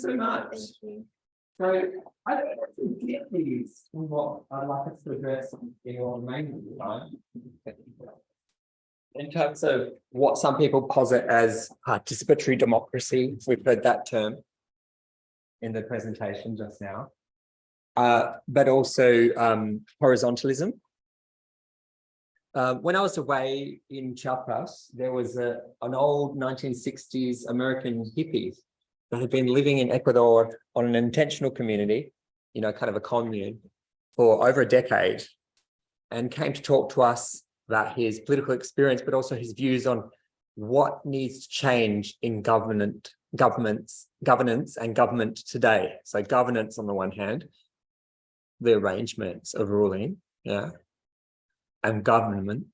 so much. Thank you. So I don't know if you get these what I'd like us to address in your remaining time. In terms of what some people posit as participatory democracy, we've heard that term in the presentation just now, but also horizontalism. When I was away in Chiapas, there was an old 1960s American hippie that had been living in Ecuador on an intentional community, you know, kind of a commune, for over a decade, and came to talk to us about his political experience, but also his views on what needs to change in governance and government today. So governance on the one hand, the arrangements of ruling, yeah, and government,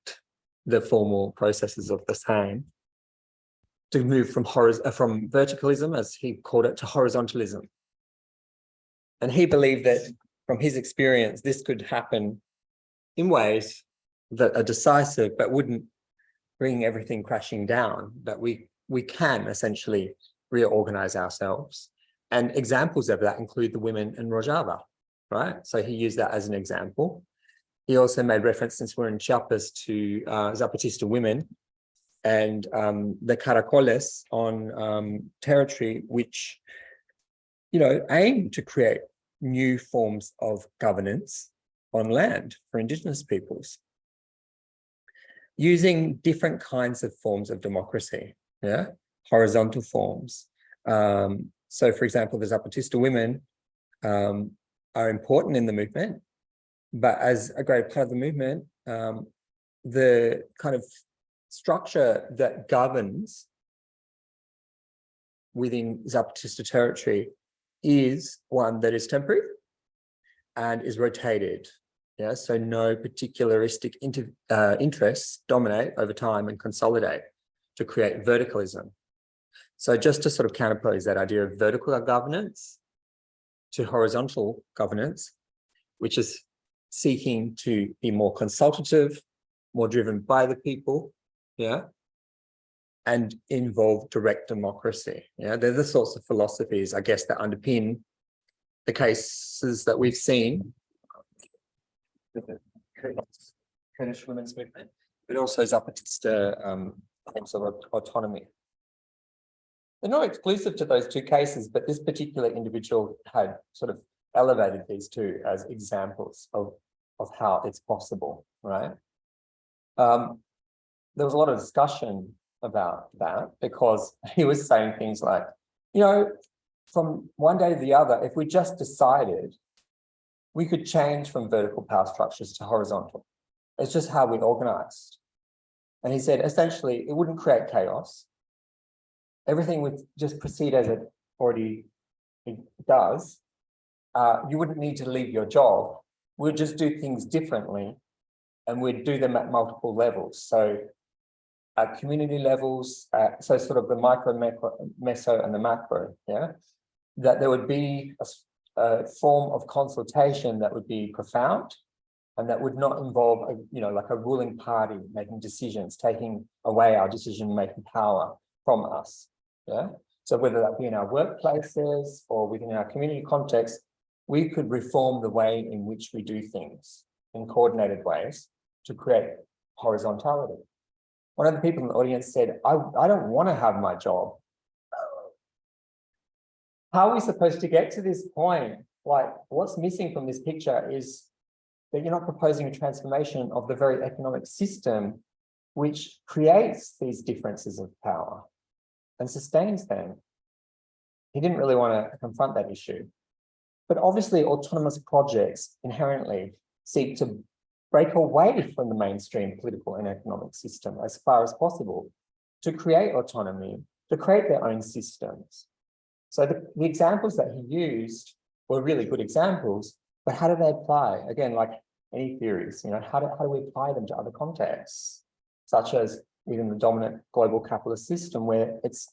the formal processes of the same, to move from verticalism, as he called it, to horizontalism. And he believed that from his experience, this could happen in ways that are decisive, but wouldn't bring everything crashing down, that we can essentially reorganize ourselves. And examples of that include the women in Rojava, right? So he used that as an example. He also made reference, since we're in Chiapas, to Zapatista women and the caracoles on territory, which, you know, aim to create new forms of governance on land for indigenous peoples, using different kinds of forms of democracy, yeah, horizontal forms. So, for example, the Zapatista women are important in the movement, but as a great part of the movement, the kind of structure that governs within Zapatista territory is one that is temporary and is rotated. Yeah, so no particularistic interests dominate over time and consolidate to create verticalism. So just to sort of counterpose that idea of vertical governance to horizontal governance, which is seeking to be more consultative, more driven by the people, yeah, and involve direct democracy. Yeah, they're the sorts of philosophies, I guess, that underpin the cases that we've seen with the Kurdish women's movement, but also Zapatista forms of autonomy. They're not exclusive to those two cases, but this particular individual had sort of elevated these two as examples of how it's possible, right? There was a lot of discussion about that, because he was saying things like, you know, from one day to the other, if we just decided, we could change from vertical power structures to horizontal. It's just how we're organized. And he said, essentially, it wouldn't create chaos. Everything would just proceed as it already does. You wouldn't need to leave your job. We'd just do things differently, and we'd do them at multiple levels. So at community levels, so sort of the micro, meso, and the macro, yeah, that there would be a form of consultation that would be profound and that would not involve, like a ruling party making decisions, taking away our decision-making power from us, yeah? So whether that be in our workplaces or within our community context, we could reform the way in which we do things in coordinated ways to create horizontality. One of the people in the audience said, I don't want to have my job. How are we supposed to get to this point? Like, what's missing from this picture is that you're not proposing a transformation of the very economic system which creates these differences of power and sustains them. He didn't really want to confront that issue. But obviously, autonomous projects inherently seek to break away from the mainstream political and economic system as far as possible, to create autonomy, to create their own systems. So the examples that he used were really good examples, but how do they apply? Again, like any theories, how do we apply them to other contexts, such as within the dominant global capitalist system, where it's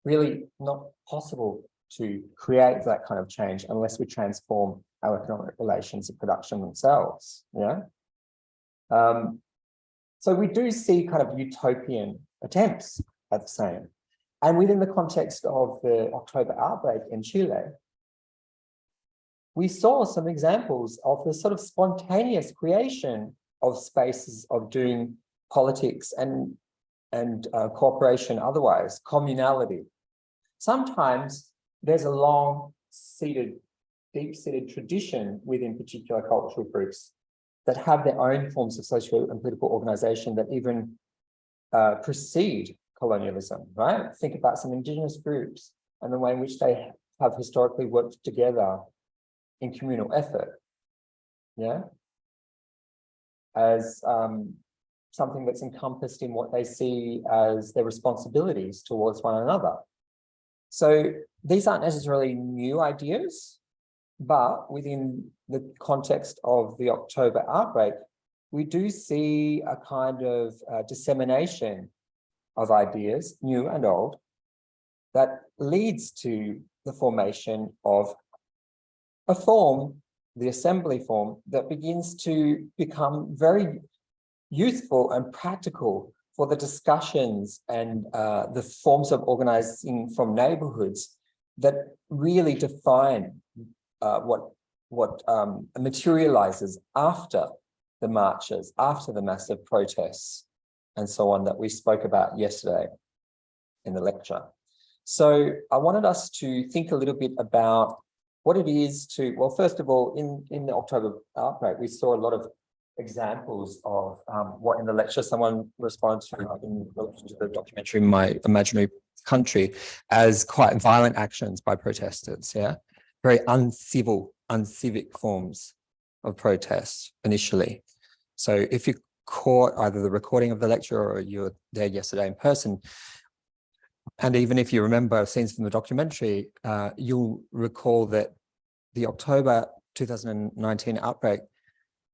really not possible to create that kind of change unless we transform our economic relations of production themselves, yeah? So we do see kind of utopian attempts at the same. And within the context of the October outbreak in Chile, we saw some examples of the sort of spontaneous creation of spaces of doing politics and cooperation otherwise, communality. Sometimes there's a long-seated, deep-seated tradition within particular cultural groups that have their own forms of social and political organization that even precede colonialism, right? Think about some indigenous groups and the way in which they have historically worked together in communal effort, yeah, as something that's encompassed in what they see as their responsibilities towards one another. So these aren't necessarily new ideas, but within the context of the October outbreak, we do see a kind of dissemination of ideas, new and old, that leads to the formation of a form, the assembly form, that begins to become very useful and practical for the discussions and the forms of organizing from neighborhoods that really define what materializes after the marches, after the massive protests, and so on that we spoke about yesterday in the lecture. So I wanted us to think a little bit about what it is to, well, first of all, in the October outbreak, we saw a lot of examples of what in the lecture someone responded to in relation to the documentary My Imaginary Country as quite violent actions by protesters, yeah? Very uncivil, uncivic forms of protest initially. So if you caught either the recording of the lecture or you were there yesterday in person, and even if you remember scenes from the documentary, you'll recall that the October 2019 outbreak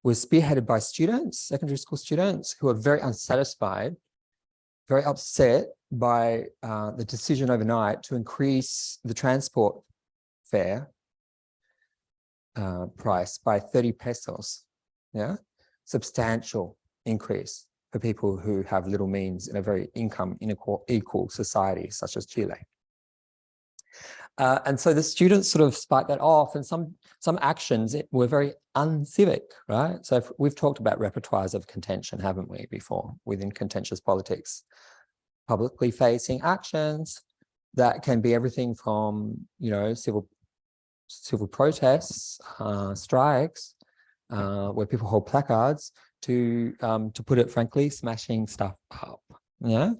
was spearheaded by students, secondary school students, who are very unsatisfied, very upset by the decision overnight to increase the transport fare price by 30 pesos, yeah? Substantial increase for people who have little means in a very income inequal society such as Chile. And so the students sort of sparked that off, and some actions were very uncivic, right? So we've talked about repertoires of contention, haven't we, before, within contentious politics. Publicly facing actions that can be everything from, you know, civil protests, strikes, where people hold placards, to put it frankly, smashing stuff up, yeah?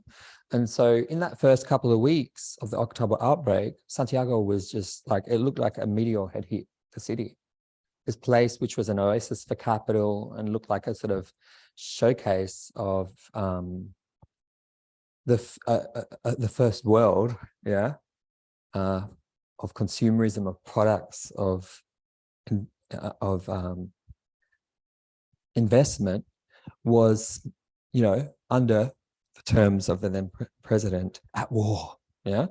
And so in that first couple of weeks of the October outbreak, Santiago was just like, it looked like a meteor had hit the city. This place, which was an oasis for capital and looked like a sort of showcase of the first world, yeah, of consumerism, of products, of investment, was, you know, under the terms of the then president, at war, yeah?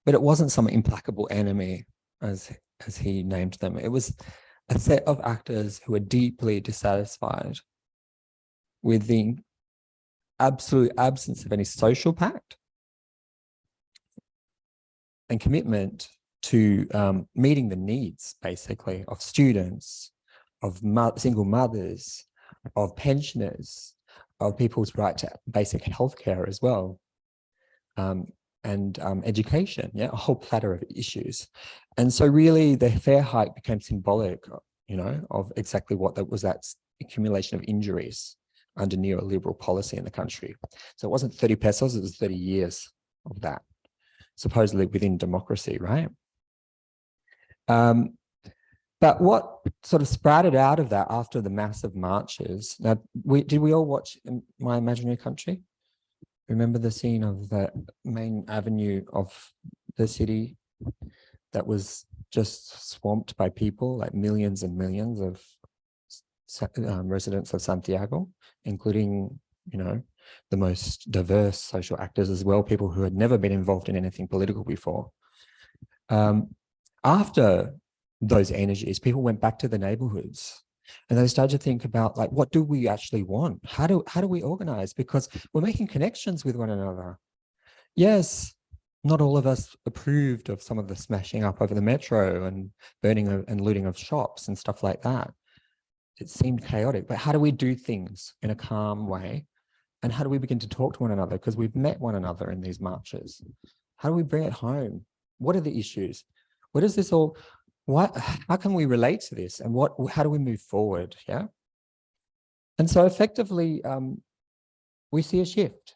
But it wasn't some implacable enemy, as he named them. It was a set of actors who were deeply dissatisfied with the absolute absence of any social pact and commitment to meeting the needs, basically, of students, of single mothers, of pensioners, of people's right to basic healthcare as well, and education, yeah, a whole platter of issues. And so really the fare hike became symbolic, you know, of exactly what that was, that accumulation of injuries under neoliberal policy in the country. So it wasn't 30 pesos, it was 30 years of that, supposedly within democracy, right? But what sort of sprouted out of that after the massive marches, now, did we all watch My Imaginary Country? Remember the scene of the main avenue of the city that was just swamped by people, like millions and millions of residents of Santiago, including, you know, the most diverse social actors as well, people who had never been involved in anything political before. After those energies, people went back to the neighborhoods and they started to think about, like, what do we actually want? How do we organize? Because we're making connections with one another. Yes, not all of us approved of some of the smashing up over the metro and burning and looting of shops and stuff like that. It seemed chaotic, but how do we do things in a calm way? And how do we begin to talk to one another? Because we've met one another in these marches. How do we bring it home? What are the issues? What is this all? How can we relate to this? And how do we move forward? Yeah. And so effectively, we see a shift.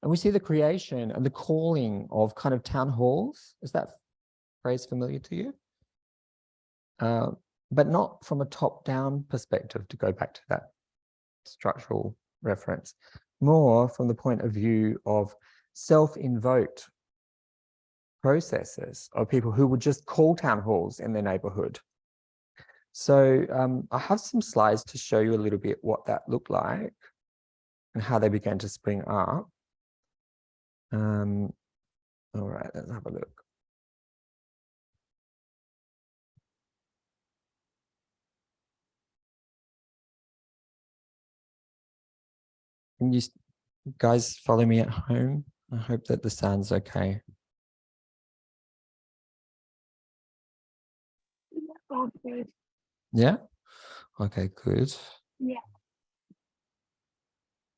And we see the creation and the calling of kind of town halls. Is that phrase familiar to you? But not from a top-down perspective, to go back to that structural reference, more from the point of view of self-invoked processes of people who would just call town halls in their neighborhood. So I have some slides to show you a little bit what that looked like and how they began to spring up. All right, let's have a look. Can you guys follow me at home? I hope that the sound's okay. Okay. Yeah? Okay, good. Yeah.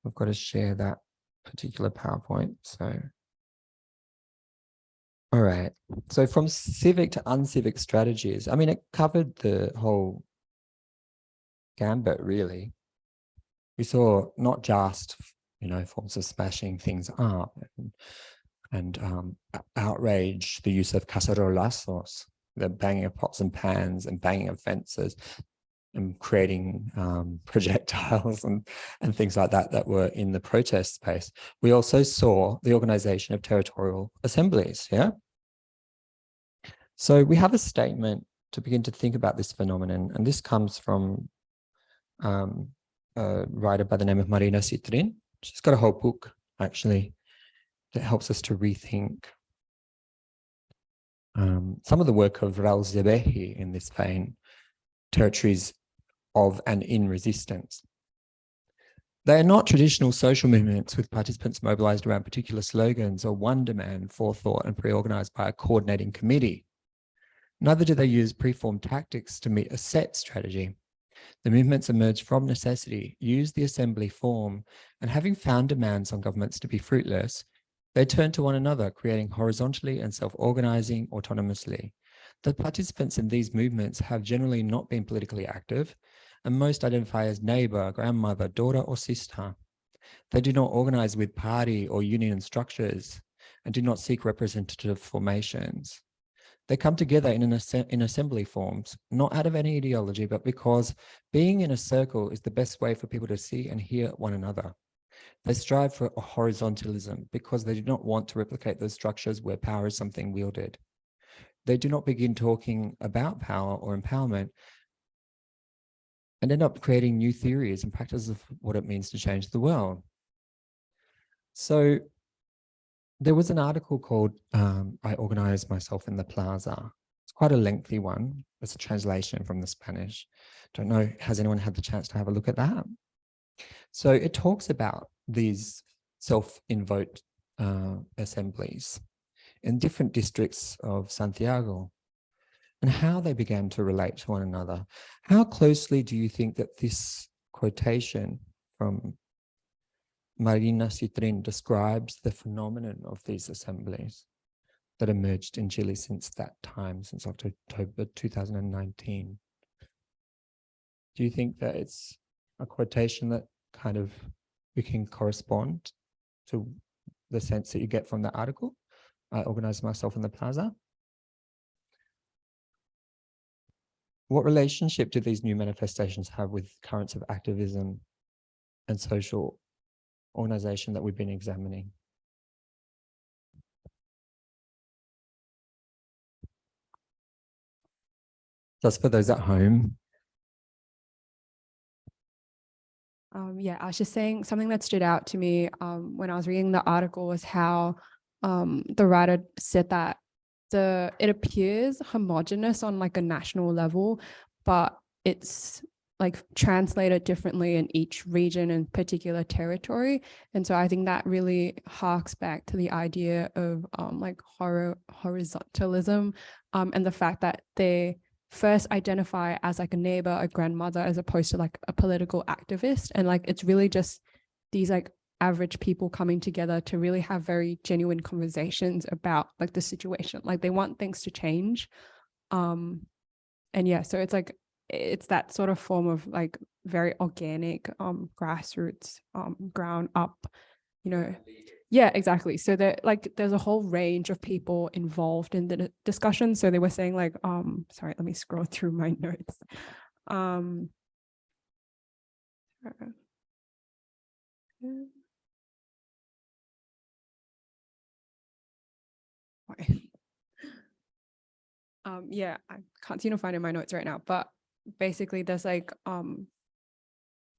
I've got to share that particular PowerPoint, so. All right, so from civic to uncivic strategies, I mean, it covered the whole gambit, really. We saw not just, forms of smashing things up and outrage, the use of cacerolazos, the banging of pots and pans and banging of fences and creating projectiles and things like that were in the protest space. We also saw the organization of territorial assemblies, yeah? So we have a statement to begin to think about this phenomenon, and this comes from a writer by the name of Marina Citrin. She's got a whole book, actually, that helps us to rethink some of the work of Raul Zebehi in this vein, territories of and in resistance. They are not traditional social movements with participants mobilized around particular slogans or one demand, forethought and pre-organized by a coordinating committee. Neither do they use preformed tactics to meet a set strategy. The movements emerge from necessity, use the assembly form, and having found demands on governments to be fruitless, they turn to one another, creating horizontally and self-organizing autonomously. The participants in these movements have generally not been politically active, and most identify as neighbor, grandmother, daughter, or sister. They do not organize with party or union structures and do not seek representative formations. They come together in assembly forms, not out of any ideology, but because being in a circle is the best way for people to see and hear one another. They strive for a horizontalism because they do not want to replicate those structures where power is something wielded. They do not begin talking about power or empowerment and end up creating new theories and practices of what it means to change the world. So there was an article called I Organized Myself in the Plaza. It's quite a lengthy one. It's a translation from the Spanish. Don't know, has anyone had the chance to have a look at that? So it talks about these self-invoked assemblies in different districts of Santiago and how they began to relate to one another. How closely do you think that this quotation from Marina Citrin describes the phenomenon of these assemblies that emerged in Chile since that time, since October 2019? Do you think that it's a quotation that kind of we can correspond to the sense that you get from the article? I organized myself in the plaza. What relationship do these new manifestations have with currents of activism and social organization that we've been examining? Just for those at home. Yeah, I was just saying something that stood out to me when I was reading the article was how the writer said that it appears homogenous on like a national level, but it's like translated differently in each region and particular territory. And so I think that really harks back to the idea of like horizontalism, and the fact that they first identify as like a neighbor, a grandmother, as opposed to like a political activist. And like it's really just these like average people coming together to really have very genuine conversations about like the situation. Like they want things to change. And yeah, so it's like it's that sort of form of like very organic grassroots ground up, you know. Yeah, exactly. So there like there's a whole range of people involved in the discussion. So they were saying like sorry, let me scroll through my notes. Yeah, I can't seem to find in my notes right now, but basically there's like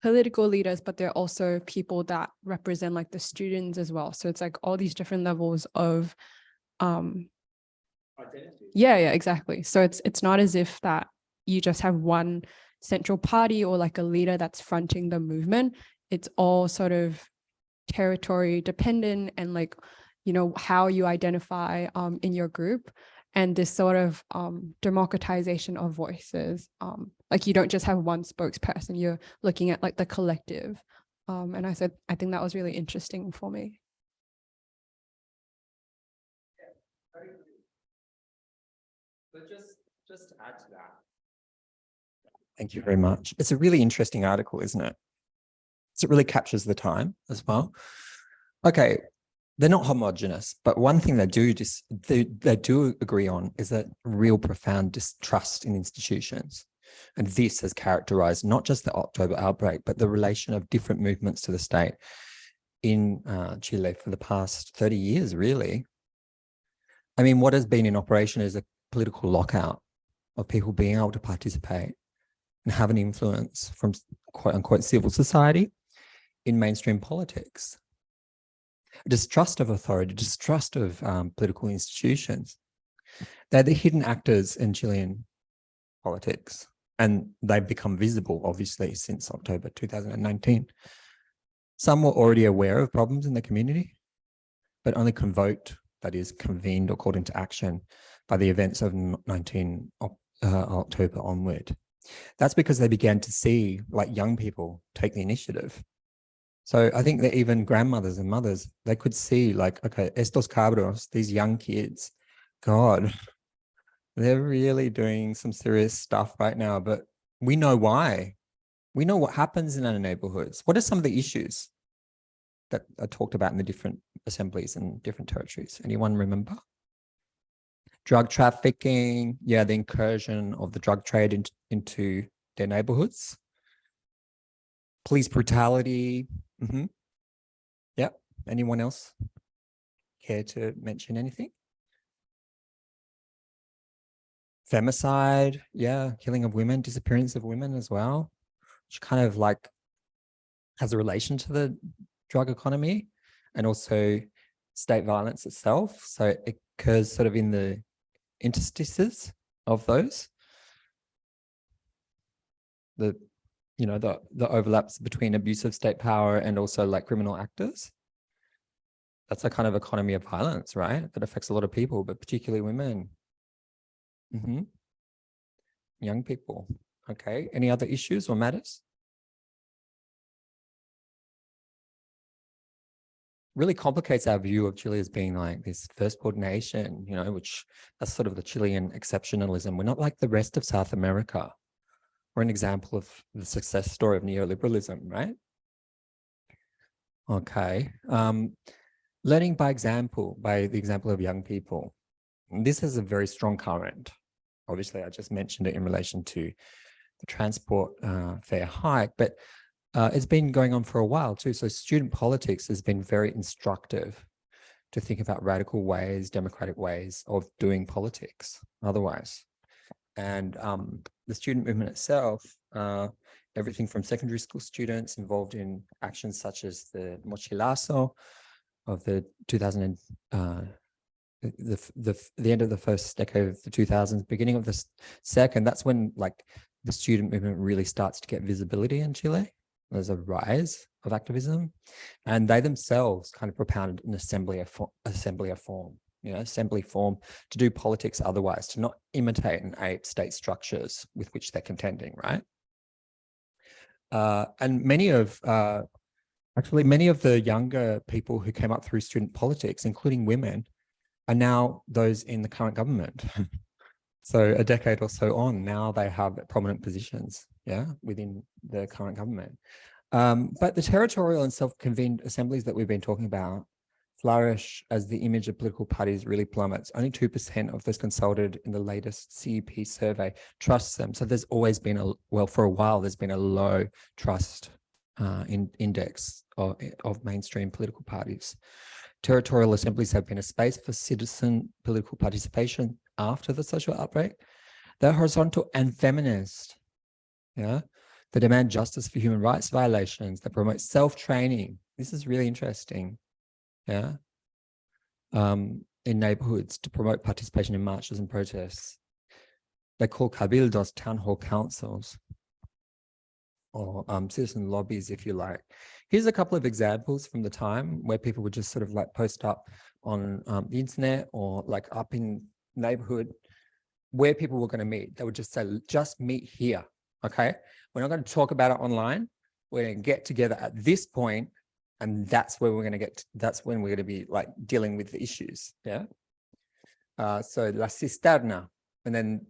political leaders, but they're also people that represent like the students as well. So it's like all these different levels of Identity. yeah, exactly. So it's not as if that you just have one central party or like a leader that's fronting the movement. It's all sort of territory dependent, and like, you know, how you identify in your group, and this sort of democratization of voices. Like you don't just have one spokesperson, you're looking at like the collective. And I think that was really interesting for me. But just to add to that. Thank you very much. It's a really interesting article, isn't it? So it really captures the time as well. Okay, they're not homogenous, but one thing they do agree on is that real profound distrust in institutions. And this has characterized not just the October outbreak, but the relation of different movements to the state in Chile for the past 30 years, really. I mean, what has been in operation is a political lockout of people being able to participate and have an influence from quote unquote civil society in mainstream politics. Distrust of authority, distrust of political institutions. They're the hidden actors in Chilean politics, and they've become visible, obviously, since October 2019. Some were already aware of problems in the community, but only convoked, that is, convened or called into action by the events of 19 October onward. That's because they began to see, like young people, take the initiative. So I think that even grandmothers and mothers, they could see like, okay, estos cabros, these young kids, God, they're really doing some serious stuff right now, but we know why. We know what happens in our neighborhoods. What are some of the issues that are talked about in the different assemblies and different territories? Anyone remember? Drug trafficking, yeah, the incursion of the drug trade into their neighborhoods. Police brutality. Yeah, anyone else care to mention anything? Femicide, yeah, killing of women, disappearance of women as well, which kind of like has a relation to the drug economy and also state violence itself. So it occurs sort of in the interstices of those. The overlaps between abuse of state power and also like criminal actors. That's a kind of economy of violence, right? That affects a lot of people, but particularly women. Young people. Okay. Any other issues or matters? Really complicates our view of Chile as being like this first world nation, you know, which that's sort of the Chilean exceptionalism. We're not like the rest of South America. We're an example of the success story of neoliberalism, right? Okay. Learning by example, by the example of young people. And this has a very strong current. Obviously, I just mentioned it in relation to the transport fare hike, but it's been going on for a while too. So student politics has been very instructive to think about radical ways, democratic ways of doing politics otherwise. And the student movement itself, everything from secondary school students involved in actions such as the mochilazo of the 2000 the end of the first decade of the 2000s, beginning of the second, that's when like the student movement really starts to get visibility in Chile. There's a rise of activism, and they themselves kind of propounded an assembly form, assembly form to do politics otherwise, to not imitate and ape state structures with which they're contending, right? And many of the younger people who came up through student politics, including women, are now those in the current government. So a decade or so on, now they have prominent positions, within the current government. But the territorial and self-convened assemblies that we've been talking about flourish as the image of political parties really plummets. Only 2% of those consulted in the latest CEP survey trusts them. So there's always been for a while, there's been a low trust index of mainstream political parties. Territorial assemblies have been a space for citizen political participation after the social outbreak. They're horizontal and feminist. They demand justice for human rights violations. They promote self-training. This is really interesting. In neighborhoods to promote participation in marches and protests. They call cabildos town hall councils, or citizen lobbies, if you like. Here's a couple of examples from the time where people would just sort of like post up on the internet or like up in neighborhood where people were going to meet. They would just say, just meet here, okay? We're not going to talk about it online. We're going to get together at this point, and that's where we're going to that's when we're going to be like dealing with the issues, So La Cisterna, and then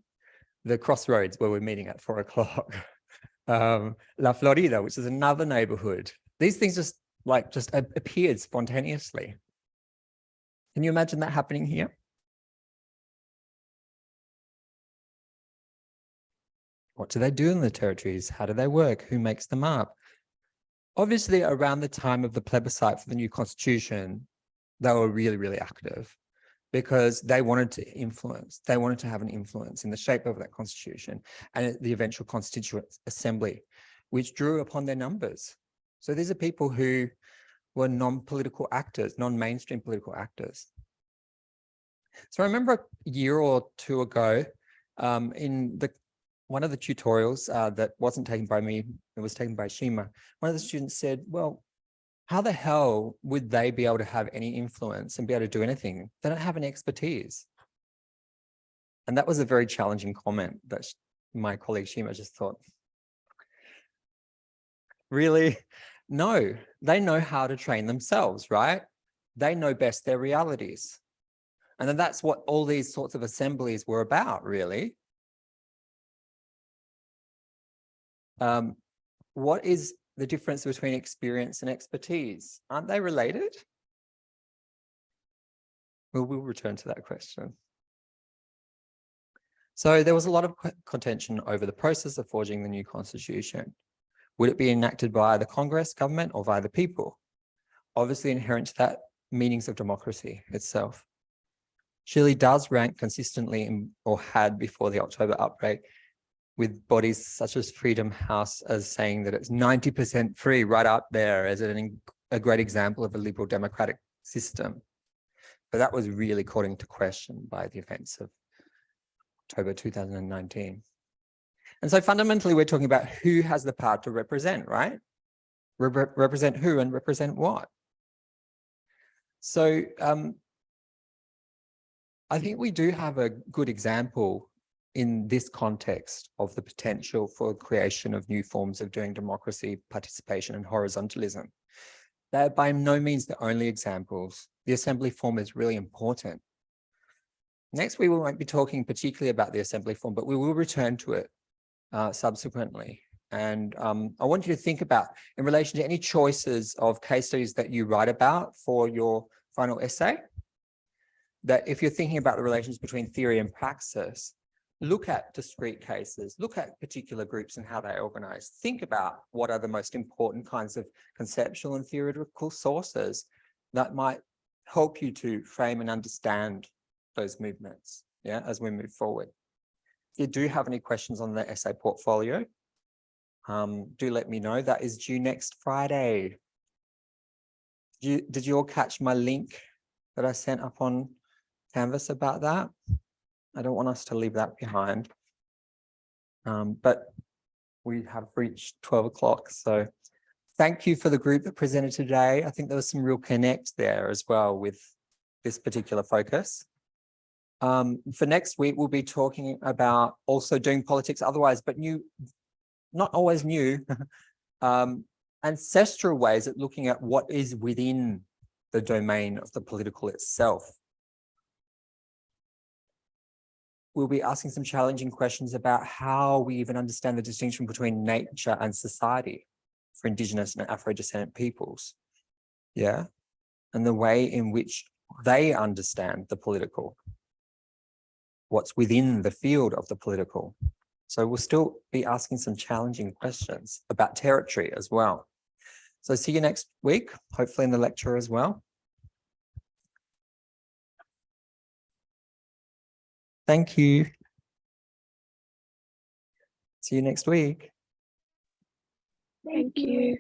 the crossroads where we're meeting at 4 o'clock. La Florida, which is another neighborhood. These things just appeared spontaneously. Can you imagine that happening here? What do they do in the territories? How do they work? Who makes them up? Obviously, around the time of the plebiscite for the new constitution, they were really, really active because they wanted to influence. They wanted to have an influence in the shape of that constitution and the eventual constituent assembly, which drew upon their numbers. So these are people who were non-political actors, non-mainstream political actors. So I remember a year or two ago in one of the tutorials that wasn't taken by me, it was taken by Shima, one of the students said, well, how the hell would they be able to have any influence and be able to do anything? They don't have any expertise. And that was a very challenging comment that my colleague Shima just thought, really? No, they know how to train themselves, right? They know best their realities. And then that's what all these sorts of assemblies were about, really. What is the difference between experience and expertise? Aren't they related? Well, we'll return to that question. So there was a lot of contention over the process of forging the new constitution. Would it be enacted by the Congress, government, or by the people? Obviously, inherent to that, meanings of democracy itself. Chile does rank consistently or had before the October outbreak with bodies such as Freedom House as saying that it's 90% free, right up there as a great example of a liberal democratic system. But that was really called into question by the events of October 2019. And so fundamentally, we're talking about who has the power to represent, right? Represent who and represent what? So I think we do have a good example in this context of the potential for creation of new forms of doing democracy, participation, and horizontalism. They're by no means the only examples. The assembly form is really important. Next, we won't be talking particularly about the assembly form, but we will return to it subsequently. And I want you to think about, in relation to any choices of case studies that you write about for your final essay, that if you're thinking about the relations between theory and praxis, look at discrete cases, look at particular groups and how they organize. Think about what are the most important kinds of conceptual and theoretical sources that might help you to frame and understand those movements, as we move forward. If you do have any questions on the essay portfolio, do let me know. That is due next Friday. Did you all catch my link that I sent up on Canvas about that? I don't want us to leave that behind. But we have reached 12 o'clock. So thank you for the group that presented today. I think there was some real connect there as well with this particular focus. For next week, we'll be talking about also doing politics otherwise, but new, not always new, ancestral ways at looking at what is within the domain of the political itself. We'll be asking some challenging questions about how we even understand the distinction between nature and society for Indigenous and Afro-descendant peoples. Yeah. And the way in which they understand the political, what's within the field of the political. So we'll still be asking some challenging questions about territory as well. So see you next week, hopefully in the lecture as well. Thank you. See you next week. Thank you.